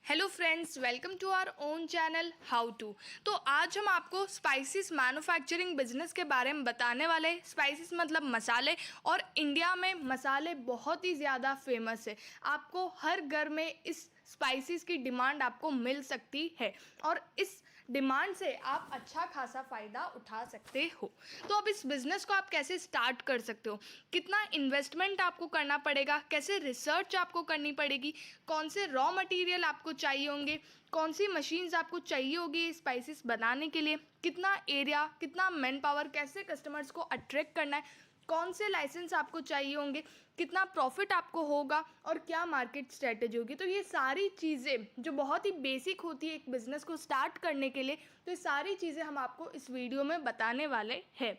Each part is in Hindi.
Hello friends, welcome to our own channel how to. तो आज हम आपको स्पाइसेस मैन्युफैक्चरिंग बिजनेस के बारे में बताने वाले हैं। स्पाइसेस मतलब मसाले, और इंडिया में मसाले बहुत ही ज़्यादा फेमस है। आपको हर घर में इस स्पाइसेस की डिमांड आपको मिल सकती है और इस डिमांड से आप अच्छा खासा फ़ायदा उठा सकते हो। तो अब इस बिज़नेस को आप कैसे स्टार्ट कर सकते हो, कितना इन्वेस्टमेंट आपको करना पड़ेगा, कैसे रिसर्च आपको करनी पड़ेगी, कौन से रॉ मटेरियल आपको चाहिए होंगे, कौन सी मशीन्स आपको चाहिए होगी स्पाइसेस बनाने के लिए, कितना एरिया, कितना मैन पावर, कैसे कस्टमर्स को अट्रैक्ट करना है, कौन से लाइसेंस आपको चाहिए होंगे, कितना प्रॉफिट आपको होगा और क्या मार्केट स्ट्रेटेजी होगी। तो ये सारी चीज़ें जो बहुत ही बेसिक होती है एक बिज़नेस को स्टार्ट करने के लिए, तो ये सारी चीज़ें हम आपको इस वीडियो में बताने वाले हैं।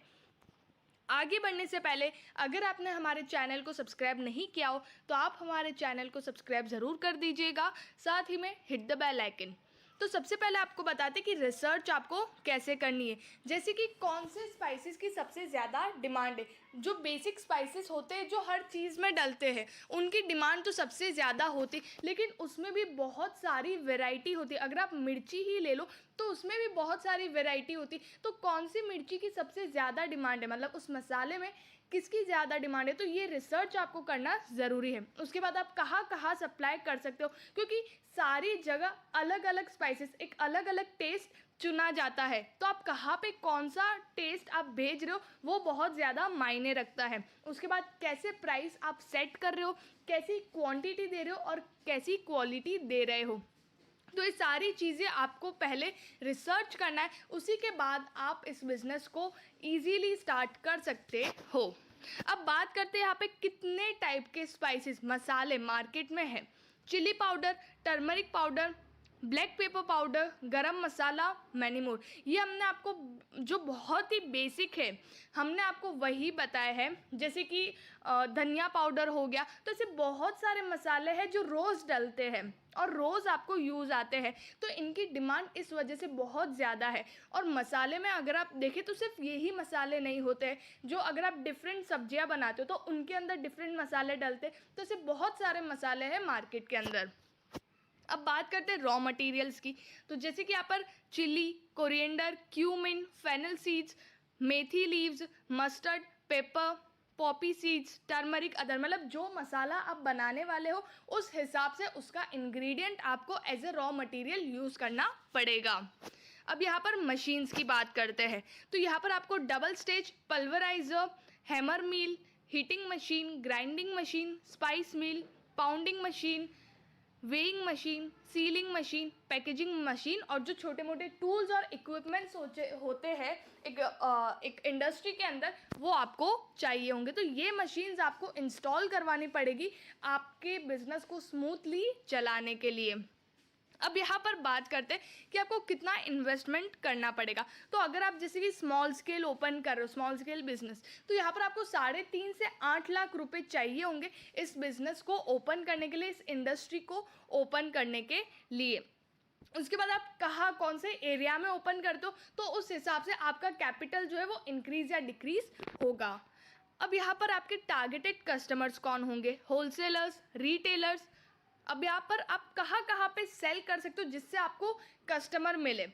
आगे बढ़ने से पहले अगर आपने हमारे चैनल को सब्सक्राइब नहीं किया हो तो आप हमारे चैनल को सब्सक्राइब ज़रूर कर दीजिएगा, साथ ही में हिट द बेल आइकन। तो सबसे पहले आपको बताते कि रिसर्च आपको कैसे करनी है, जैसे कि कौन से स्पाइसेस की सबसे ज़्यादा डिमांड है। जो बेसिक स्पाइसेस होते हैं जो हर चीज़ में डलते हैं उनकी डिमांड तो सबसे ज़्यादा होती, लेकिन उसमें भी बहुत सारी वैरायटी होती है। अगर आप मिर्ची ही ले लो तो उसमें भी बहुत सारी वैरायटी होती। तो कौन सी मिर्ची की सबसे ज़्यादा डिमांड है, मतलब उस मसाले में किसकी ज़्यादा डिमांड है, तो ये रिसर्च आपको करना ज़रूरी है। उसके बाद आप कहाँ कहाँ सप्लाई कर सकते हो, क्योंकि सारी जगह अलग अलग स्पाइसेस, एक अलग अलग टेस्ट चुना जाता है। तो आप कहाँ पे कौन सा टेस्ट आप भेज रहे हो वो बहुत ज़्यादा मायने रखता है। उसके बाद कैसे प्राइस आप सेट कर रहे हो, कैसी क्वांटिटी दे रहे हो और कैसी क्वालिटी दे रहे हो, तो ये सारी चीज़ें आपको पहले रिसर्च करना है। उसी के बाद आप इस बिज़नेस को इजीली स्टार्ट कर सकते हो। अब बात करते हैं यहाँ पे कितने टाइप के स्पाइसेस मसाले मार्केट में है। Chili powder, turmeric powder, black pepper powder, garam masala, many more. ये हमने आपको जो बहुत ही बेसिक है हमने आपको वही बताया है। जैसे कि धनिया पाउडर हो गया। तो ऐसे बहुत सारे मसाले हैं जो रोज़ डलते हैं और रोज़ आपको यूज़ आते हैं, तो इनकी डिमांड इस वजह से बहुत ज़्यादा है। और मसाले में अगर आप देखें तो सिर्फ यही मसाले नहीं होते हैं, जो अगर आप डिफरेंट सब्जियां बनाते हो तो उनके अंदर डिफरेंट मसाले डलते हैं। तो ऐसे बहुत सारे मसाले हैं मार्केट के अंदर। अब बात करते हैं रॉ मटेरियल्स की। तो जैसे कि यहाँ पर chilli, coriander, cumin, fennel seeds, methi leaves, mustard, pepper, poppy seeds, turmeric, other, मतलब जो मसाला आप बनाने वाले हो उस हिसाब से उसका इंग्रेडिएंट आपको as a raw material use करना पड़ेगा। अब यहाँ पर मशीन्स की बात करते हैं। तो यहाँ पर आपको double stage, pulverizer, hammer mill, heating machine, grinding machine, spice mill, pounding machine, weighing machine, sealing machine, packaging machine और जो छोटे मोटे टूल्स और इक्विपमेंट्स होते हैं एक इंडस्ट्री के अंदर, वो आपको चाहिए होंगे। तो ये मशीन्स आपको इंस्टॉल करवानी पड़ेगी आपके बिजनेस को स्मूथली चलाने के लिए। अब यहाँ पर बात करते हैं कि आपको कितना इन्वेस्टमेंट करना पड़ेगा। तो अगर आप जैसे कि स्मॉल स्केल ओपन कर रहे हो, स्मॉल स्केल बिजनेस, तो यहाँ पर आपको 3.5 से 8 लाख रुपए चाहिए होंगे इस बिज़नेस को ओपन करने के लिए, इस इंडस्ट्री को ओपन करने के लिए। उसके बाद आप कहाँ कौन से एरिया में ओपन करते हो तो उस हिसाब से आपका कैपिटल जो है वो इंक्रीज या डिक्रीज होगा। अब यहाँ पर आपके टारगेटेड कस्टमर्स कौन होंगे, होलसेलर्स, रिटेलर्स। अब यहाँ पर आप कहाँ कहाँ पे सेल कर सकते हो जिससे आपको कस्टमर मिले,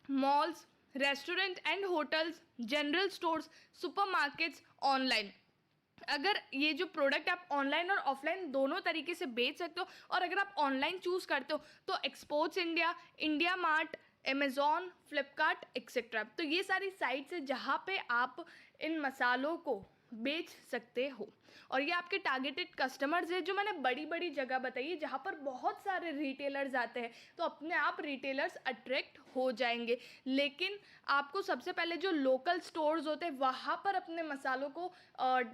malls, restaurant and hotels, general stores, supermarkets, online. अगर ये जो प्रोडक्ट आप ऑनलाइन और ऑफलाइन दोनों तरीके से बेच सकते हो, और अगर आप ऑनलाइन चूज़ करते हो तो exports India, India mart, Amazon, Flipkart etcetera. तो ये सारी साइट्स है जहाँ पे आप इन मसालों को बेच सकते हो। और ये आपके टारगेटेड कस्टमर्स है जो मैंने बड़ी बड़ी जगह बताई है जहाँ पर बहुत सारे रिटेलर्स आते हैं, तो अपने आप रिटेलर्स अट्रैक्ट हो जाएंगे। लेकिन आपको सबसे पहले जो लोकल स्टोर्स होते हैं वहाँ पर अपने मसालों को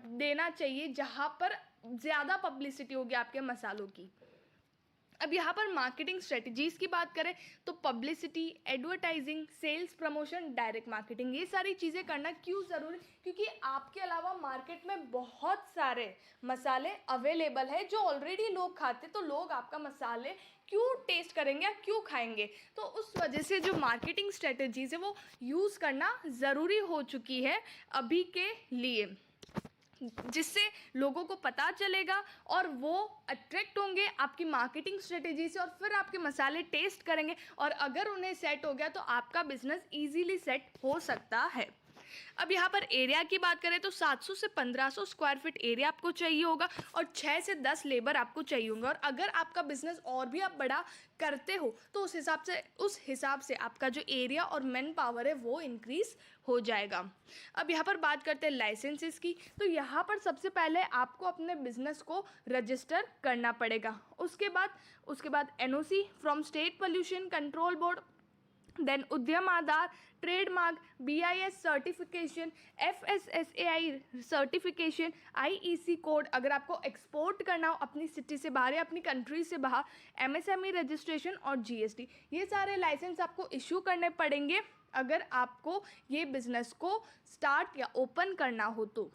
देना चाहिए जहाँ पर ज़्यादा पब्लिसिटी होगी आपके मसालों की। अब यहाँ पर मार्केटिंग स्ट्रेटजीज़ की बात करें तो publicity, advertising, sales promotion, direct marketing, ये सारी चीज़ें करना क्यों ज़रूरी, क्योंकि आपके अलावा मार्केट में बहुत सारे मसाले अवेलेबल है जो ऑलरेडी लोग खाते, तो लोग आपका मसाले क्यों टेस्ट करेंगे या क्यों खाएंगे। तो उस वजह से जो मार्केटिंग स्ट्रेटजीज़ है वो यूज़ करना ज़रूरी हो चुकी है अभी के लिए। जिससे लोगों को पता चलेगा और वो अट्रैक्ट होंगे आपकी मार्केटिंग स्ट्रेटेजी से, और फिर आपके मसाले टेस्ट करेंगे, और अगर उन्हें सेट हो गया तो आपका बिजनेस इजीली सेट हो सकता है। अब यहाँ पर एरिया की बात करें तो 700 से 1500 स्क्वायर फीट एरिया आपको चाहिए होगा, और 6 से 10 लेबर आपको चाहिए होंगे। और अगर आपका बिजनेस और भी आप बड़ा करते हो तो उस हिसाब से आपका जो एरिया और मैन पावर है वो इंक्रीज हो जाएगा। अब यहाँ पर बात करते हैं लाइसेंसेस की। तो यहाँ पर सबसे पहले आपको अपने बिजनेस को रजिस्टर करना पड़ेगा। उसके बाद NOC from state pollution control board, then Udyam Aadhaar, trademark, BIS certification, FSSAI certification, IEC code अगर आपको एक्सपोर्ट करना हो अपनी सिटी से बाहर या अपनी कंट्री से बाहर, MSME रजिस्ट्रेशन और GST, ये सारे लाइसेंस आपको इशू करने पड़ेंगे अगर आपको ये बिज़नेस को स्टार्ट या ओपन करना हो तो।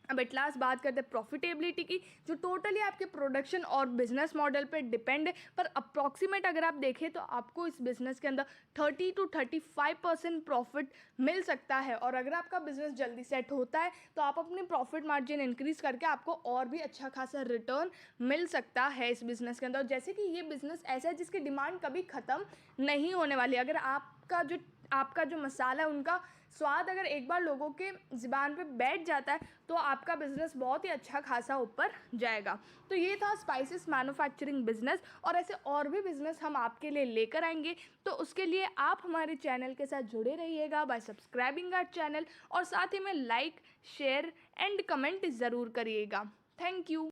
अब एट लास्ट बात करते हैं प्रॉफिटेबिलिटी की, जो टोटली आपके प्रोडक्शन और बिजनेस मॉडल पे डिपेंड है, पर अप्रॉक्सीमेट अगर आप देखें तो आपको इस बिज़नेस के अंदर 30 to 35% प्रॉफिट मिल सकता है। और अगर आपका बिज़नेस जल्दी सेट होता है तो आप अपनी प्रॉफिट मार्जिन इंक्रीज़ करके आपको और भी अच्छा खासा रिटर्न मिल सकता है इस बिज़नेस के अंदर। जैसे कि ये बिज़नेस ऐसा है जिसकी डिमांड कभी ख़त्म नहीं होने वाली। अगर आपका जो मसाला है उनका स्वाद अगर एक बार लोगों के ज़ुबान पे बैठ जाता है तो आपका बिज़नेस बहुत ही अच्छा खासा ऊपर जाएगा। तो ये था स्पाइसेस मैन्युफैक्चरिंग बिज़नेस, और ऐसे और भी बिज़नेस हम आपके लिए लेकर आएंगे। तो उसके लिए आप हमारे चैनल के साथ जुड़े रहिएगा बाय सब्सक्राइबिंग आवर चैनल, और साथ ही में लाइक, शेयर एंड कमेंट ज़रूर करिएगा। Thank you.